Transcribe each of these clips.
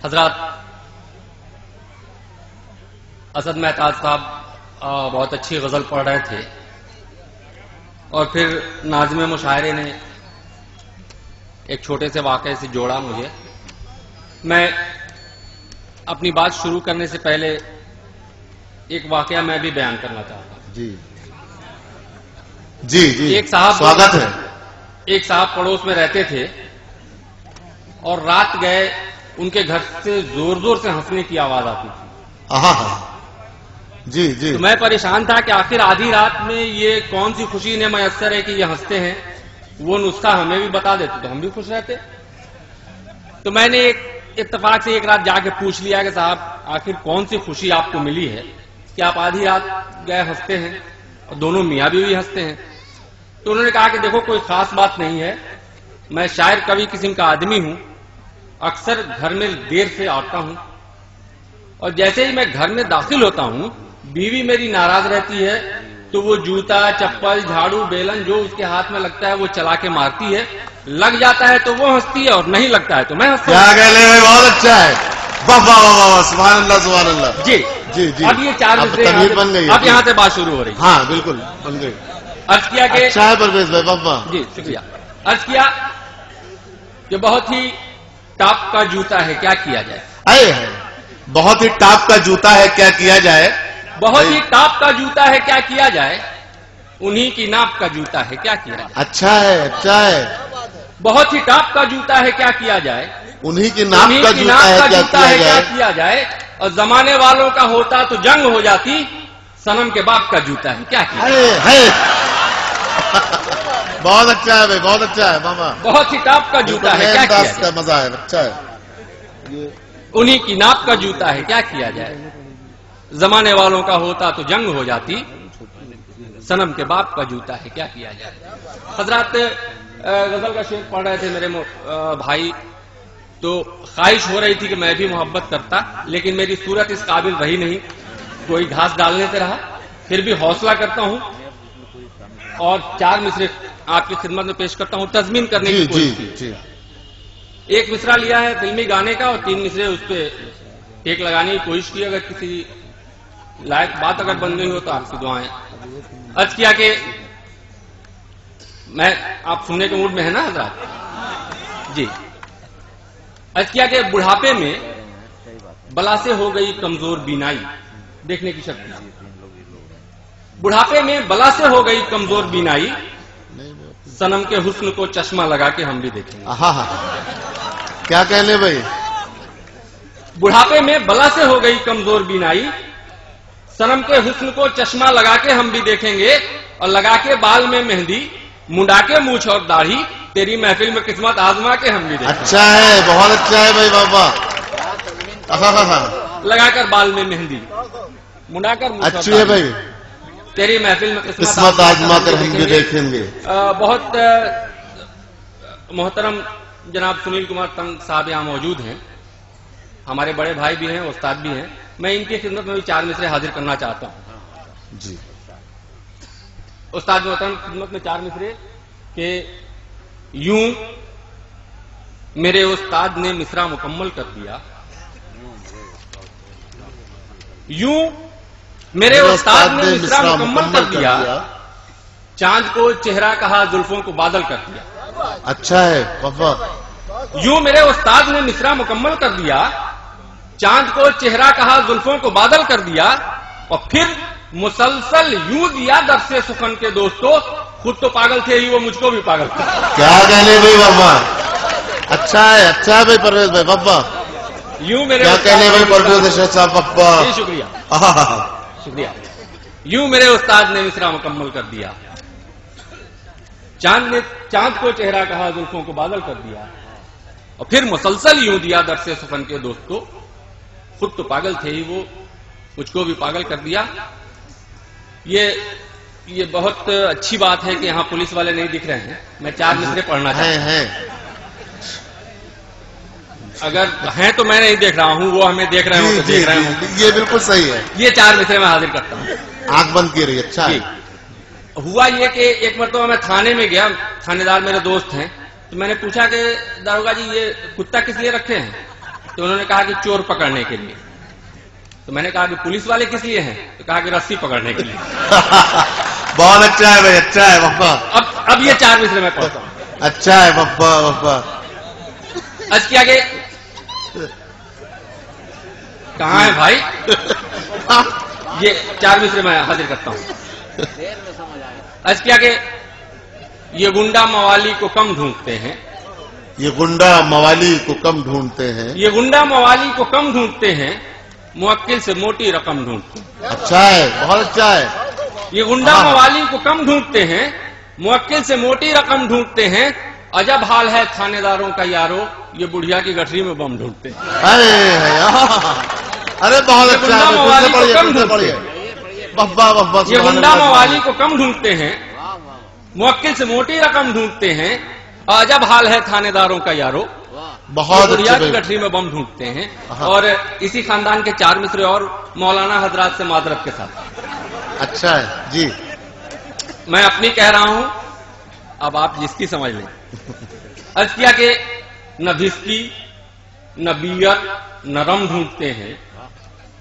حضرات، اسد مہتاج صاحب بہت اچھی غزل پڑھ رہے تھے اور پھر ناظم مشاعرے نے ایک چھوٹے سے واقعے سے جوڑا مجھے. میں اپنی بات شروع کرنے سے پہلے ایک واقعہ میں بھی بیان کرنا چاہتا ہوں. جی جی جی، ایک صاحب سواگت ہے. ایک صاحب پڑوس میں رہتے تھے اور رات گئے ان کے گھر سے زور زور سے ہنسنے کی آواز آتی تھی. جی جی، تو میں پریشان تھا کہ آخر آدھی رات میں یہ کون سی خوشی نے میسر ہے کہ یہ ہنستے ہیں. وہ نسخہ ہمیں بھی بتا دیتے تو ہم بھی خوش رہتے. تو میں نے ایک اتفاق سے ایک رات جا کے پوچھ لیا کہ صاحب آخر کون سی خوشی آپ کو ملی ہے کہ آپ آدھی رات گئے ہنستے ہیں اور دونوں میاں بیوی ہنستے ہیں. تو انہوں نے کہا کہ دیکھو کوئی خاص بات نہیں ہے، میں شاعر کوی قسم کا آدمی ہوں، اکثر گھر میں دیر سے آتا ہوں اور جیسے ہی میں گھر میں داخل ہوتا ہوں بیوی میری ناراض رہتی ہے تو وہ جوتا چپل جھاڑو بیلن جو اس کے ہاتھ میں لگتا ہے وہ چلا کے مارتی ہے. لگ جاتا ہے تو وہ ہنستی ہے اور نہیں لگتا ہے تو میں ہنستا ہوں. کیا بہت اچھا ہے. واہ واہ واہ واہ، سبحان اللہ سبحان اللہ. جی جی جی، اب یہ چار بن گئی. اب یہاں سے بات شروع ہو رہی ہے. ہاں بالکل بن گئی. عرض کیا کہ اچھا ہے پرویز بھائی، واہ واہ. جی شکریہ. عرض کیا کہ بہت ہی ٹاپ کا جوتا ہے، کیا کیا جائے. بہت ہی ٹاپ کا جوتا ہے، کیا کیا جائے. بہت ہی ٹاپ کا جوتا ہے، کیا کیا جائے. انہی کی ناپ کا جوتا ہے، کیا کیا جائے. اچھا ہے اچھا ہے. بہت ہی ٹاپ کا جوتا ہے، کیا کیا جائے. انہی کی ناپ کا جوتا ہے، کیا کیا جائے. اور زمانے والوں کا ہوتا تو جنگ ہو جاتی، صنم کے باپ کا جوتا ہے، کیا کیا جائے. بہت اچھا ہے بھائی، بہت اچھا ہے ماما. بہت ہی ٹاپ کا جوتا ہے، کیا کیا جائے. مزہ ہے، اچھا ہے. انہی کی ناپ کا جوتا ہے، کیا کیا جائے. زمانے والوں کا ہوتا تو جنگ ہو جاتی، صنم کے باپ کا جوتا ہے، کیا کیا جائے. حضرات غزل کا شعر پڑھ رہے تھے میرے بھائی، تو خواہش ہو رہی تھی کہ میں بھی محبت کرتا، لیکن میری صورت اس قابل رہی نہیں. کوئی گھاس ڈالنے سے رہا. پھر بھی حوصلہ کرتا ہوں اور چار مصرے آپ کی خدمت میں پیش کرتا ہوں تضمین کرنے کی کوشش کی. ایک مصرع لیا ہے فلمی گانے کا اور 3 مصرے اس پہ ٹیک لگانے کی کوشش کی. اگر کسی لائق بات اگر بن گئی ہو تو آپ کی دعائیں. عرض کیا کہ میں آپ سننے کے موڈ میں ہے نا حضرات. جی عرض کیا کہ بڑھاپے میں بلا سے ہو گئی کمزور بینائی، دیکھنے کی شکتی. بڑھاپے میں بلا سے ہو گئی کمزور بینائی، صنم کے حسن کو چشمہ لگا کے ہم بھی دیکھیں گے. کیا کہنے بھائی. بڑھاپے میں بلا سے ہو گئی کمزور بینائی، صنم کے حسن کو چشمہ لگا کے ہم بھی دیکھیں گے. اور لگا کے بال میں مہندی، منڈا کے مونچھ اور داڑھی، تیری محفل میں قسمت آزما کے ہم بھی دیکھیں گے. اچھا ہے، بہت اچھا ہے بھائی بابا. لگا کر بال میں مہندی، منڈا کر مونچھ اور اچھی ہے بھائی. تیری محفل میں قسمت آزما کر ہم بھی دیکھیں گے. بہت محترم جناب سنیل کمار تنگ صاحب یہاں موجود ہیں، ہمارے بڑے بھائی بھی ہیں، استاد بھی ہیں. میں ان کی خدمت میں بھی 4 مصرے حاضر کرنا چاہتا ہوں. جی استاد محترم خدمت میں 4 مصرے کہ یوں میرے استاد نے مصرع مکمل کر دیا. یوں میرے استاد نے مصرع مکمل کر دیا، چاند کو چہرہ کہا زلفوں کو بادل کر دیا. اچھا ہے پپا. یوں میرے استاد نے مصرع مکمل کر دیا، چاند کو چہرہ کہا زلفوں کو بادل کر دیا. اور پھر مسلسل یوں دیا درس سخن کے دوستوں، خود تو پاگل تھے ہی وہ مجھ کو بھی پاگل تھے. کیا کہنے بھائی بابا. اچھا ہے بھائی پرویز بھائی بابا. یوں میرے کیا کہنے بھائی پرویز صاحب پپا. شکریہ شکریہ. یوں میرے استاد نے مصرع مکمل کر دیا، چاند کو چہرہ کہا زلفوں کو بادل کر دیا. اور پھر مسلسل یوں دیا درس سخن کے دوستوں، خود تو پاگل تھے ہی وہ مجھ کو بھی پاگل کر دیا. یہ بہت اچھی بات ہے کہ یہاں پولیس والے نہیں دکھ رہے ہیں. میں 4 مصرے پڑھنا چاہتا ہوں. اگر ہیں تو میں نہیں دیکھ رہا ہوں، وہ ہمیں دیکھ رہے ہوں تو دیکھ رہے ہوں. یہ بالکل صحیح ہے. یہ 4 مصرے میں حاضر کرتا ہوں. آنکھ بند کی رہی. اچھا ہے. ہوا یہ کہ ایک مرتبہ میں تھانے میں گیا، تھانے دار میرے دوست ہیں، تو میں نے پوچھا کہ داروغہ جی یہ کتا کس لیے رکھے ہیں. تو انہوں نے کہا کہ چور پکڑنے کے لیے. تو میں نے کہا کہ پولیس والے کس لیے ہیں؟ تو کہا کہ رسی پکڑنے کے لیے. بہت اچھا ہے بھائی, اچھا ہے بابا. اب یہ 4 مصرے میں پڑھتا ہوں. اچھا ہے بابا بابا. عرض کیا کہ کہاں ہے بھائی؟ یہ 4 مصرے میں حاضر کرتا ہوں. عرض کیا کہ یہ گنڈا موالی کو کم ڈھونڈتے ہیں. یہ گنڈا موالی کو کم ڈھونڈتے ہیں. یہ گنڈا موالی کو کم ڈھونڈتے ہیں, موکل سے موٹی رقم ڈھونڈتے ہیں. اچھا ہے, بہت اچھا ہے. یہ گنڈا موالی کو کم ڈھونڈتے ہیں, موکل سے موٹی رقم ڈھونڈتے ہیں. عجب حال ہے تھانے داروں کا یارو, یہ بڑھیا کی گٹھری میں بم ڈھونڈتے ہیں. ارے بہت یہ اچھا گنڈا موالی کو کم ڈھونڈتے ہیں. بابا بابا. یہ گنڈا موالی کو کم ڈھونڈتے ہیں, موکل سے موٹی رقم ڈھونڈتے ہیں. عجب حال ہے تھانے داروں کا یارو, بہت بڑھیا کی گٹھری میں بم ڈھونڈتے ہیں. اور اسی خاندان کے 4 مصرے اور مولانا حضرات سے معذرت کے ساتھ. اچھا ہے جی. میں اپنی کہہ رہا ہوں, اب آپ جس کی سمجھ لیں. عرض کیا کہ نہ بھسکی نہ بیئر نہ رم ڈھونڈتے ہیں.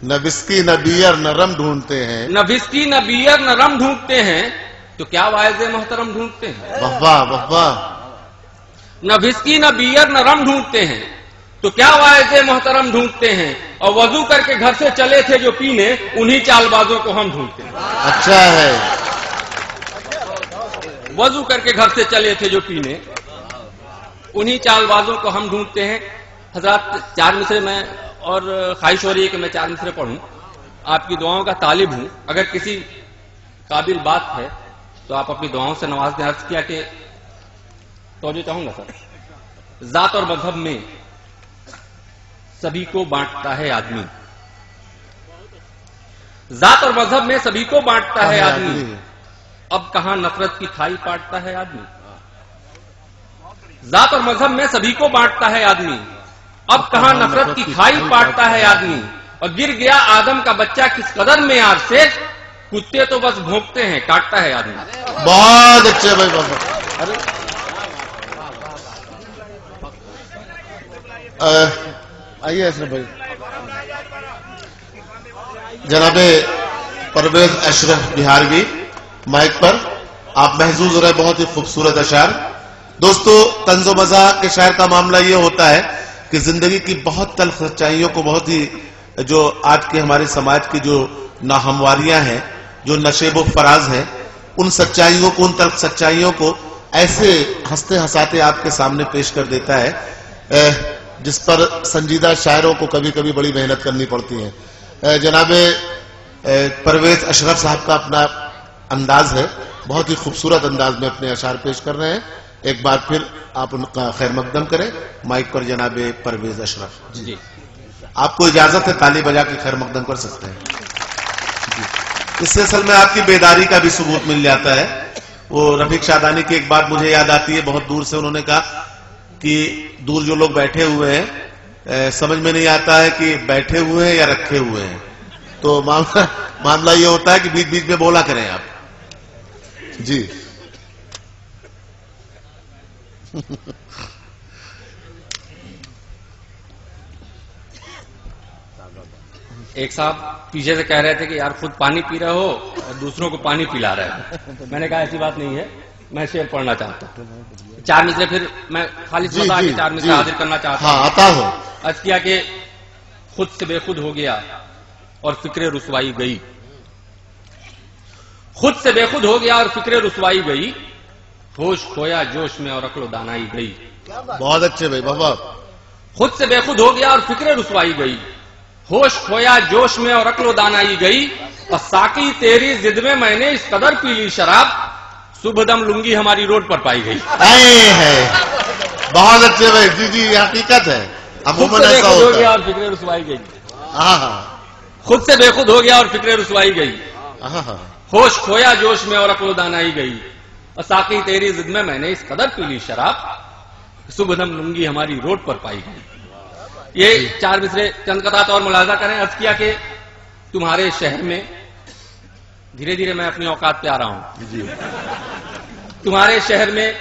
نہ بسکی نہ بیئر نہ رم ڈھونڈتے ہیں. نہ بھسکی نہ بیئر نہ رم ڈھونڈتے ہیں, تو کیا واعظ محترم ڈھونڈتے ہیں. بابا بابا. نہ بھسکی نہ بیئر نہ رم ڈھونڈتے ہیں, تو کیا واعظ محترم ڈھونڈتے ہیں. اور وضو کر کے گھر سے چلے تھے جو پینے, انہی چال بازوں کو ہم ڈھونڈتے ہیں. اچھا ہے. وضو کر کے گھر سے چلے تھے جو پینے, انہی چال بازوں کو ہم ڈھونڈتے ہیں. حضرات 4 مصرے میں, اور خواہش ہو رہی ہے کہ میں 4 مصرے پڑھوں. آپ کی دعاؤں کا طالب ہوں. اگر کسی قابل بات ہے تو آپ اپنی دعاؤں سے نواز دیں. عرض کیا کہ توجہ چاہوں گا سر. ذات اور مذہب میں سبھی کو بانٹتا ہے آدمی. ذات اور مذہب میں سبھی کو بانٹتا ہے آدمی, اب کہاں نفرت کی کھائی پاٹتا ہے آدمی. ذات اور مذہب میں سبھی کو بانٹتا ہے آدمی, اب کہاں نفرت کی کھائی پاٹتا ہے آدمی. اور گر گیا آدم کا بچہ کس قدر میں یار سے, کتے تو بس بھونکتے ہیں, کاٹتا ہے آدمی. بہت اچھے بھائی بابا. آئیے اشرف بھائی. جناب پرویز اشرف بہاروی مائک پر, آپ محظوظ ہو رہے. بہت ہی خوبصورت اشعار. دوستو, طنز و مزاح کے شاعر کا معاملہ یہ ہوتا ہے کہ زندگی کی بہت تلخ سچائیوں کو, بہت ہی جو آج کے ہمارے سماج کی جو ناہمواریاں ہیں, جو نشیب و فراز ہیں, ان سچائیوں کو, ان تلخ سچائیوں کو ایسے ہنستے ہنساتے آپ کے سامنے پیش کر دیتا ہے جس پر سنجیدہ شاعروں کو کبھی کبھی بڑی محنت کرنی پڑتی ہے. جناب پرویز اشرف صاحب کا اپنا انداز ہے, بہت ہی خوبصورت انداز میں اپنے اشعار پیش کر رہے ہیں. ایک بار پھر آپ ان کا خیر مقدم کریں. مائک پر جناب پرویز اشرف. جی, آپ کو اجازت ہے تالی بجا کے خیر مقدم کر سکتے ہیں. جی, اس سے اصل میں آپ کی بیداری کا بھی ثبوت مل جاتا ہے. وہ رفیق شادانی کی ایک بات مجھے یاد آتی ہے, بہت دور سے انہوں نے کہا کہ دور جو لوگ بیٹھے ہوئے ہیں سمجھ میں نہیں آتا ہے کہ بیٹھے ہوئے ہیں یا رکھے ہوئے ہیں. تو معاملہ یہ ہوتا ہے کہ بیچ بیچ میں بولا کریں آپ. جی ایک صاحب پیچھے سے کہہ رہے تھے کہ یار خود پانی پی رہے ہو اور دوسروں کو پانی پلا رہے ہو. میں نے کہا ایسی بات نہیں ہے, میں شعر پڑھنا چاہتا ہوں. 4 مصرے پھر میں خالص مزاح کے 4 مصرے حاضر کرنا چاہتا ہوں. عطا ہو. عرض کیا کہ خود سے بے خود ہو گیا اور فکر رسوائی گئی. خود سے بے خود ہو گیا اور فکر رسوائی گئی, ہوش کھویا جوش میں اور عقل و دانائی گئی. بہت اچھے بھائی بابا. خود سے بے خود ہو گیا اور فکر رسوائی گئی, ہوش کھویا جوش میں اور عقل و دانائی گئی. اور ساقی تیری ضد میں میں نے اس قدر پی لی شراب, صبح دم لنگی ہماری روڈ پر پائی گئی. بہت اچھے بھائی. جی جی, یہ حقیقت ہے. خود سے بے خود ہو گیا اور فکر رسوائی گئی. خود سے بے خود ہو گیا اور فکر رسوائی گئی, ہوش کھویا جوش میں اور عقل و دانائی گئی. اور ساقی تیری ضد میں میں نے اس قدر پی لی شراب, صبح دم لنگی ہماری روڈ پر پائی گئی. یہ 4 مصرے چند قطعات اور ملاحظہ کریں. عرض کیا کہ تمہارے شہر میں, دھیرے دھیرے میں اپنی اوقات پہ آ رہا ہوں. جی, تمہارے شہر میں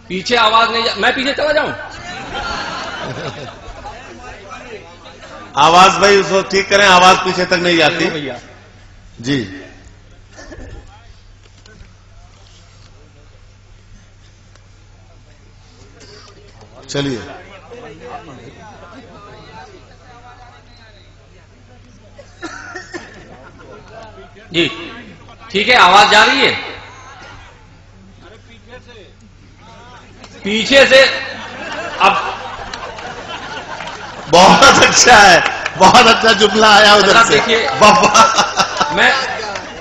پیچھے آواز نہیں میں پیچھے چلا جاؤں. آواز بھائی اس کو ٹھیک کریں, آواز پیچھے تک نہیں جاتی. بھیا جی چلیے. جی ٹھیک ہے, آواز جا رہی ہے پیچھے سے. اب بہت اچھا ہے, بہت اچھا جملہ آیا ادھر سے. دیکھیے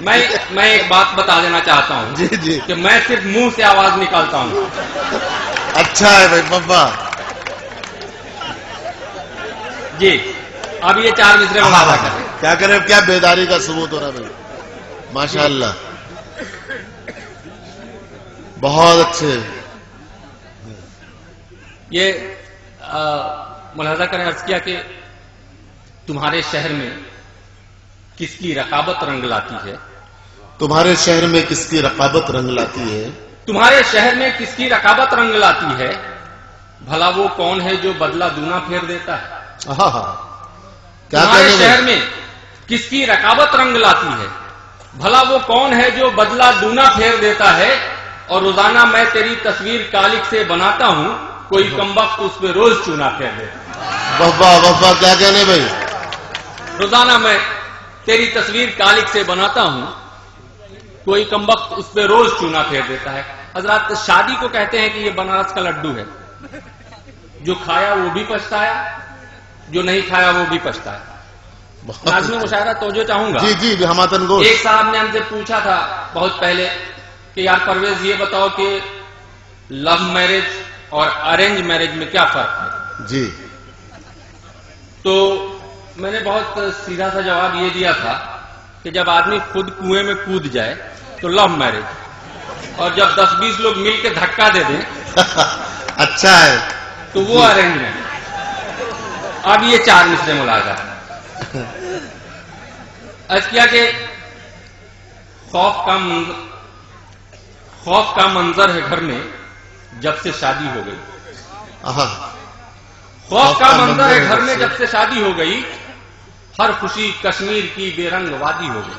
میں ایک بات بتا دینا چاہتا ہوں جی جی کہ میں صرف منہ سے آواز نکالتا ہوں. اچھا ہے بھائی بابا. جی اب یہ 4 مصرے ملاحظہ کریں. کیا کریں, کیا بیداری کا ثبوت ہو رہا ہے بھائی, ماشاء اللہ بہت اچھے. یہ ملاحظہ کریں, عرض کیا کہ تمہارے شہر میں کس کی رقابت رنگ لاتی ہے. تمہارے شہر میں کس کی رقابت رنگ لاتی ہے. تمہارے شہر میں کس کی رقابت رنگ لاتی ہے, بھلا وہ کون ہے جو بدلہ دونا پھیر دیتا ہے. تمہارے شہر میں کس کی رقابت رنگ لاتی ہے, بھلا وہ کون ہے جو بدلہ دونا پھیر دیتا ہے. اور روزانہ میں تیری تصویر کالک سے بناتا ہوں, کوئی کمبخت اس پہ روز چونا پھیر دیتا ہے. بابا بابا کیا کہنے بھائی. روزانہ میں تیری تصویر کالک سے بناتا ہوں, کوئی کمبخت اس پہ روز چونا پھیر دیتا ہے. حضرات شادی کو کہتے ہیں کہ یہ بنارس کا لڈو ہے, جو کھایا وہ بھی پچھتایا, جو نہیں کھایا وہ بھی پچھتایا. ناظرین مشاہدہ توجہ چاہوں گا. جی جی ہماتن گوشت. ایک صاحب نے ہم سے پوچھا تھا بہت پہلے کہ یار پرویز یہ بتاؤ کہ لو میرج اور ارینج میرج میں کیا فرق ہے. جی تو میں نے بہت سیدھا سا جواب یہ دیا تھا کہ جب آدمی خود کنویں میں کود جائے تو لو میرج, اور جب 10-20 لوگ مل کے دھکا دے دیں اچھا ہے تو وہ ارینج میرج. اب یہ 4 مصرے ملاحظہ. عرض کیا کہ خوف کا منظر ہے گھر میں جب سے شادی ہو گئی. خوف کا منظر ہے گھر میں جب سے شادی ہو گئی, ہر خوشی کشمیر کی بے رنگ وادی ہو گئی.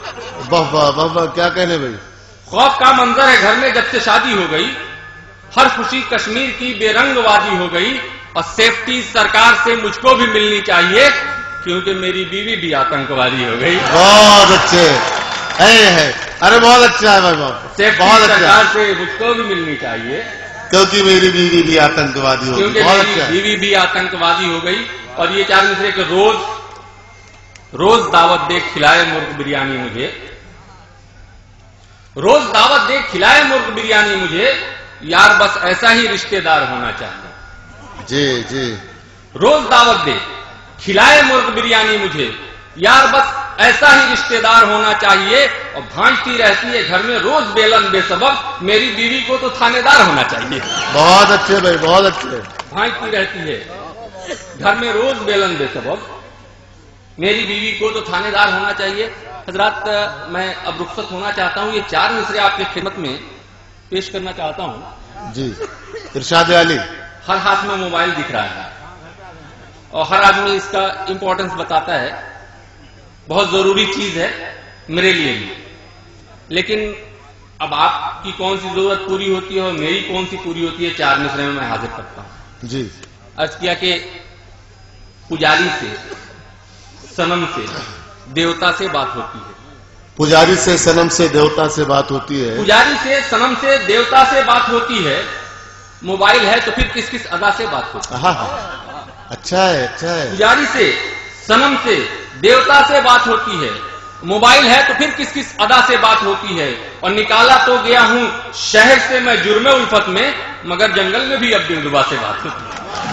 بابا بابا کیا کہنے بھائی. خوف کا منظر ہے گھر میں جب سے شادی ہو گئی, ہر خوشی کشمیر کی بے رنگ وادی ہو گئی. اور سیفٹی سرکار سے مجھ کو بھی ملنی چاہیے کیونکہ میری بیوی بھی آتنکوادی ہو گئی. بہت اچھے ہے. ارے بہت اچھا ہے بھائی بابا, سیفٹی سرکار سے مجھ کو بھی ملنی چاہیے کیونکہ میری بیوی بھی آتنکوادی ہو گئی. کیونکہ میری بیوی بھی آتنکوادی ہو گئی. اور یہ 4 مصرے کہ روز دعوت دے کھلائے مرغ بریانی مجھے, روز دعوت دے کھلائے مرغ بریانی مجھے, یار بس ایسا ہی رشتہ دار ہونا چاہیے. جی جی روز دعوت دے کھلائے مرغ بریانی مجھے, یار بس ایسا ہی رشتہ دار ہونا چاہیے. اور بھانجتی رہتی ہے گھر میں روز بیلن بے سبب, میری بیوی کو تو تھانے دار ہونا چاہیے. بہت اچھے بھائی بہت اچھے. بھانجتی رہتی ہے گھر میں روز بیلن بے سبب, میری بیوی کو تو تھانے دار ہونا چاہیے. حضرات میں اب رخصت ہونا چاہتا ہوں. یہ 4 مصرے آپ کی خدمت میں پیش کرنا چاہتا ہوں. جی ارشاد علی. ہر ہاتھ میں موبائل دکھ رہا ہے اور ہر آدمی اس کا امپورٹنس بتاتا ہے, بہت ضروری چیز ہے میرے لیے بھی. لیکن اب آپ کی کون سی ضرورت پوری ہوتی ہے اور میری کون سی پوری ہوتی ہے, 4 مصرے میں حاضر کرتا ہوں. جی عرض کیا کہ پجاری سے صنم سے دیوتا سے بات ہوتی ہے. پجاری سے صنم سے دیوتا سے بات ہوتی ہے. پجاری سے صنم سے دیوتا سے بات ہوتی ہے, موبائل ہے تو پھر کس ادا سے بات ہوتی ہے. اچھا ہے اچھا ہے. پجاری سے صنم سے دیوتا سے بات ہوتی ہے, موبائل ہے تو پھر کس ادا سے بات ہوتی ہے. اور نکالا تو گیا ہوں شہر سے میں جرم الفت میں, مگر جنگل میں بھی اب دلربا سے بات ہوتی ہے.